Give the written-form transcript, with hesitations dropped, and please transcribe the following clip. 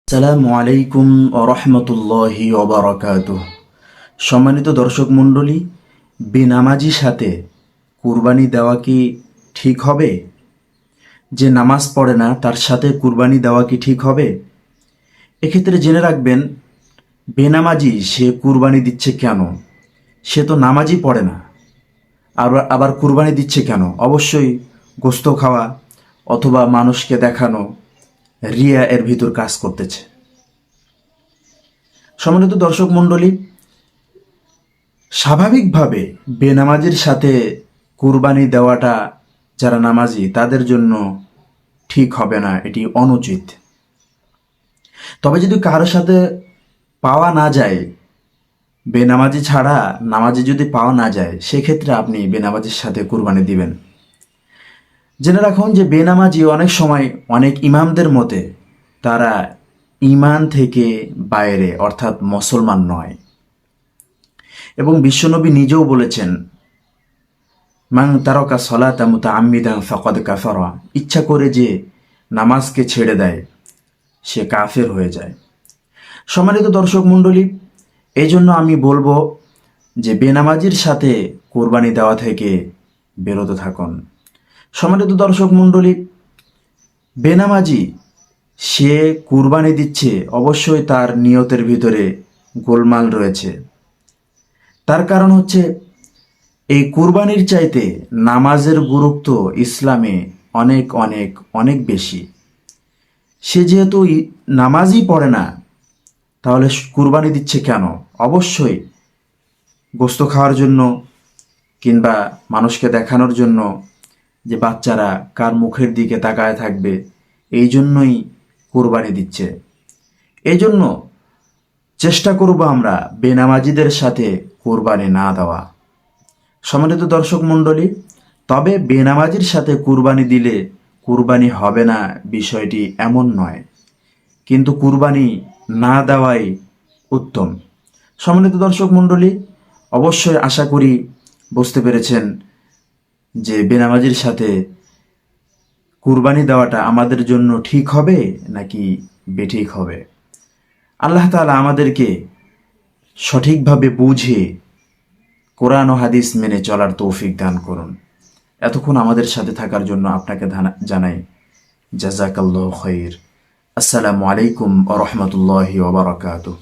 আসসালামু আলাইকুম ওরহমতুল্লাহি ওবারাকাতুহ। সম্মানিত দর্শক মণ্ডলী, বেনামাজির সাথে কুরবানি দেওয়া কি ঠিক হবে? যে নামাজ পড়ে না তার সাথে কুরবানি দেওয়া কি ঠিক হবে? এক্ষেত্রে জেনে রাখবেন, বেনামাজি সে কুরবানি দিচ্ছে কেন? সে তো নামাজই পড়ে না, আর আবার কুরবানি দিচ্ছে কেন? অবশ্যই গোস্ত খাওয়া অথবা মানুষকে দেখানো, রিয়া এর ভিতর কাজ করতেছে। সম্মানিত দর্শক মণ্ডলী, স্বাভাবিকভাবে বেনামাজির সাথে কুরবানি দেওয়াটা যারা নামাজি তাদের জন্য ঠিক হবে না, এটি অনুচিত। তবে যদি কারোর সাথে পাওয়া না যায়, বেনামাজি ছাড়া নামাজি যদি পাওয়া না যায়, সেক্ষেত্রে আপনি বেনামাজির সাথে কুরবানি দিবেন। জেনে রাখুন যে বেনামাজি অনেক সময় অনেক ইমামদের মতে তারা ঈমান থেকে বাইরে, অর্থাৎ মুসলমান নয়। এবং বিশ্বনবী নিজেও বলেছেন, মান তারাকা সলাতা মুতাআম্মিদান ফাকাদ কাফারা, ইচ্ছা করে যে নামাজকে ছেড়ে দেয় সে কাফের হয়ে যায়। সম্মানিত দর্শক মণ্ডলী, এই জন্য আমি বলবো যে বেনামাজির সাথে কোরবানি দেওয়া থেকে বিরত থাকুন। সম্মানিত দর্শক মণ্ডলী, বেনামাজি সে কুরবানি দিচ্ছে, অবশ্যই তার নিয়তের ভিতরে গোলমাল রয়েছে। তার কারণ হচ্ছে, এই কুরবানির চাইতে নামাজের গুরুত্ব ইসলামে অনেক অনেক অনেক বেশি। সে যেহেতু নামাজই পড়ে না, তাহলে কুরবানি দিচ্ছে কেন? অবশ্যই গোস্ত খাওয়ার জন্য কিংবা মানুষকে দেখানোর জন্য, যে বাচ্চারা কার মুখের দিকে তাকায় থাকবে, এই জন্যই কুরবানি দিচ্ছে। এই জন্য চেষ্টা করব আমরা বেনামাজিদের সাথে কুরবানি না দেওয়া। সম্মানিত দর্শক মণ্ডলী, তবে বেনামাজির সাথে কুরবানি দিলে কুরবানি হবে না বিষয়টি এমন নয়, কিন্তু কুরবানি না দেওয়াই উত্তম। সম্মানিত দর্শক মণ্ডলী, অবশ্যই আশা করি বুঝতে পেরেছেন যে বেনামাজির সাথে কুরবানি দেওয়াটা আমাদের জন্য ঠিক হবে নাকি বেঠিক হবে। আল্লাহ তাআলা আমাদেরকে সঠিকভাবে বুঝে কোরআন ও হাদিস মেনে চলার তৌফিক দান করুন। এতক্ষণ আমাদের সাথে থাকার জন্য আপনাকে জানাই জাযাকাল্লাহু খাইর। আসসালামু আলাইকুম ওয়া রাহমাতুল্লাহি ওয়া বারাকাতুহু।